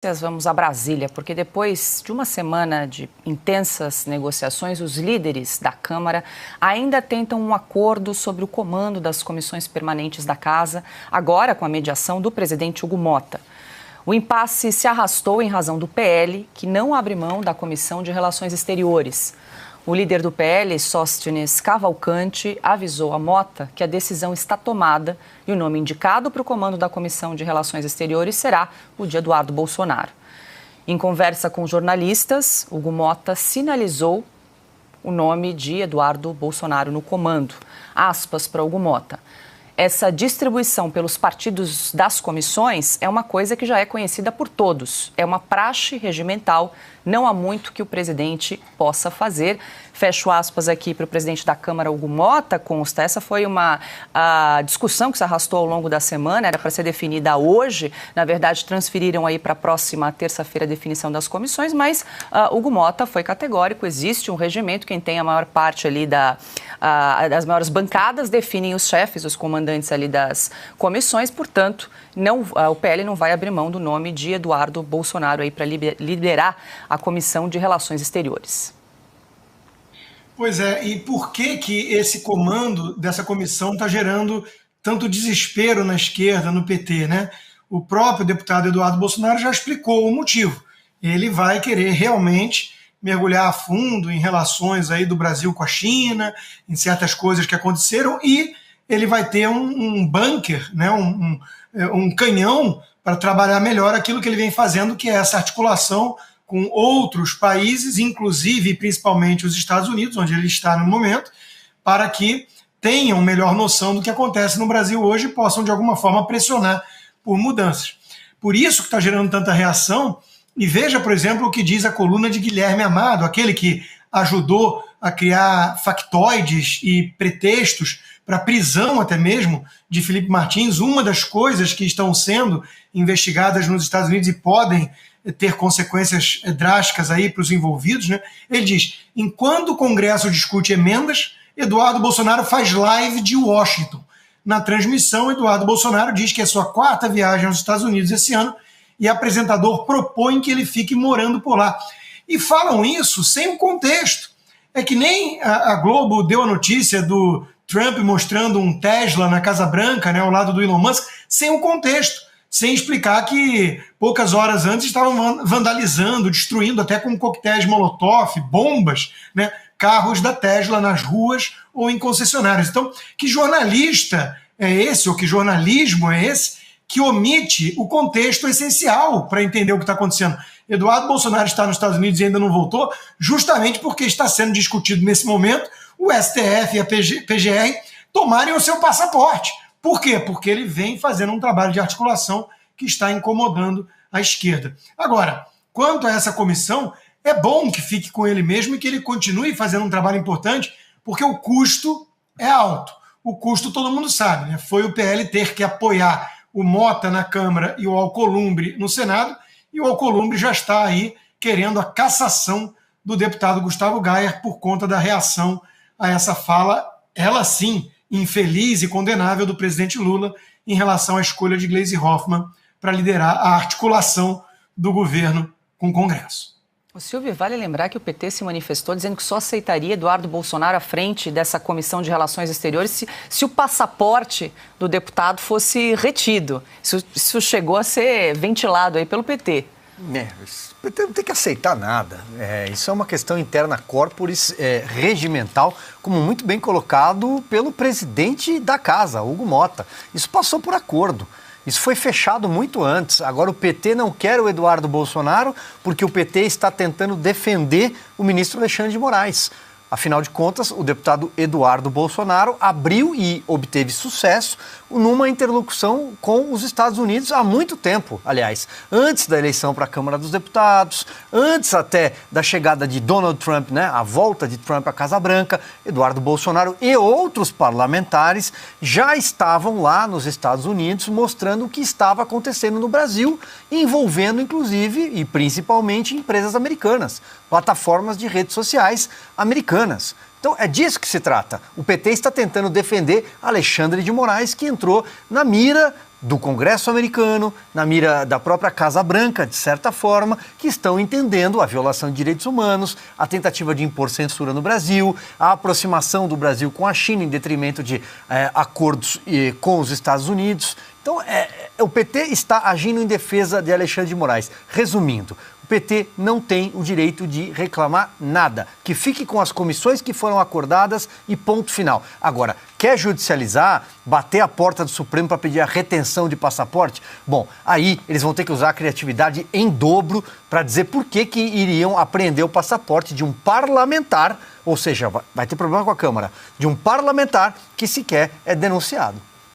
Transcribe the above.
Vamos a Brasília, porque depois de uma semana de intensas negociações, os líderes da Câmara ainda tentam um acordo sobre o comando das comissões permanentes da Casa, agora com a mediação do presidente Hugo Motta. O impasse se arrastou em razão do PL, que não abre mão da Comissão de Relações Exteriores. O líder do PL, Sóstenes Cavalcante, avisou a Motta que a decisão está tomada e o nome indicado para o comando da Comissão de Relações Exteriores será o de Eduardo Bolsonaro. Em conversa com jornalistas, Hugo Motta sinalizou o nome de Eduardo Bolsonaro no comando. Aspas para Hugo Motta. Essa distribuição pelos partidos das comissões é uma coisa que já é conhecida por todos. É uma praxe regimental, não há muito que o presidente possa fazer. Fecho aspas aqui para o presidente da Câmara, Hugo Motta, consta. Essa foi uma discussão que se arrastou ao longo da semana, era para ser definida hoje. Na verdade, transferiram aí para a próxima terça-feira a definição das comissões, mas Hugo Motta foi categórico, existe um regimento, quem tem a maior parte ali das maiores bancadas definem os chefes, os comandantes ali das comissões, portanto, o PL não vai abrir mão do nome de Eduardo Bolsonaro aí para liderar a Comissão de Relações Exteriores. Pois é, e por que esse comando dessa comissão está gerando tanto desespero na esquerda, no PT, né? O próprio deputado Eduardo Bolsonaro já explicou o motivo. Ele vai querer realmente mergulhar a fundo em relações aí do Brasil com a China, em certas coisas que aconteceram, e ele vai ter um bunker, né? um canhão para trabalhar melhor aquilo que ele vem fazendo, que é essa articulação com outros países, inclusive e principalmente os Estados Unidos, onde ele está no momento, para que tenham melhor noção do que acontece no Brasil hoje e possam, de alguma forma, pressionar por mudanças. Por isso que está gerando tanta reação, e veja, por exemplo, o que diz a coluna de Guilherme Amado, aquele que ajudou a criar factoides e pretextos para a prisão até mesmo de Felipe Martins. Uma das coisas que estão sendo investigadas nos Estados Unidos e podem ter consequências drásticas aí para os envolvidos, né? Ele diz, enquanto o Congresso discute emendas, Eduardo Bolsonaro faz live de Washington. Na transmissão, Eduardo Bolsonaro diz que é sua 4ª viagem aos Estados Unidos esse ano e o apresentador propõe que ele fique morando por lá. E falam isso sem um contexto. É que nem a Globo deu a notícia do Trump mostrando um Tesla na Casa Branca, né, ao lado do Elon Musk, sem um contexto, sem explicar que poucas horas antes estavam vandalizando, destruindo até com coquetéis Molotov, bombas, né, carros da Tesla nas ruas ou em concessionárias. Então, que jornalista é esse, ou que jornalismo é esse, que omite o contexto essencial para entender o que está acontecendo? Eduardo Bolsonaro está nos Estados Unidos e ainda não voltou, justamente porque está sendo discutido nesse momento o STF e a PGR tomarem o seu passaporte. Por quê? Porque ele vem fazendo um trabalho de articulação que está incomodando a esquerda. Agora, quanto a essa comissão, é bom que fique com ele mesmo e que ele continue fazendo um trabalho importante, porque o custo é alto. O custo todo mundo sabe, né? Foi o PL ter que apoiar o Motta na Câmara e o Alcolumbre no Senado, e o Alcolumbre já está aí querendo a cassação do deputado Gustavo Gayer por conta da reação a essa fala, ela sim, infeliz e condenável do presidente Lula em relação à escolha de Gleisi Hoffmann para liderar a articulação do governo com o Congresso. O Silvio, vale lembrar que o PT se manifestou dizendo que só aceitaria Eduardo Bolsonaro à frente dessa Comissão de Relações Exteriores se o passaporte do deputado fosse retido. Isso chegou a ser ventilado aí pelo PT. O PT não tem que aceitar nada. Isso é uma questão interna corporis regimental, como muito bem colocado pelo presidente da casa, Hugo Motta. Isso passou por acordo. Isso foi fechado muito antes. Agora o PT não quer o Eduardo Bolsonaro porque o PT está tentando defender o ministro Alexandre de Moraes. Afinal de contas, o deputado Eduardo Bolsonaro abriu e obteve sucesso numa interlocução com os Estados Unidos há muito tempo, aliás, antes da eleição para a Câmara dos Deputados, antes até da chegada de Donald Trump, né, a volta de Trump à Casa Branca, Eduardo Bolsonaro e outros parlamentares já estavam lá nos Estados Unidos mostrando o que estava acontecendo no Brasil, envolvendo inclusive e principalmente empresas americanas, plataformas de redes sociais americanas. Então é disso que se trata. O PT está tentando defender Alexandre de Moraes, que entrou na mira do Congresso americano, na mira da própria Casa Branca, de certa forma, que estão entendendo a violação de direitos humanos, a tentativa de impor censura no Brasil, a aproximação do Brasil com a China em detrimento de acordos com os Estados Unidos. Então, o PT está agindo em defesa de Alexandre de Moraes. Resumindo, o PT não tem o direito de reclamar nada. Que fique com as comissões que foram acordadas e ponto final. Agora, quer judicializar, bater a porta do Supremo para pedir a retenção de passaporte? Bom, aí eles vão ter que usar a criatividade em dobro para dizer por que iriam apreender o passaporte de um parlamentar, ou seja, vai ter problema com a Câmara, de um parlamentar que sequer é denunciado.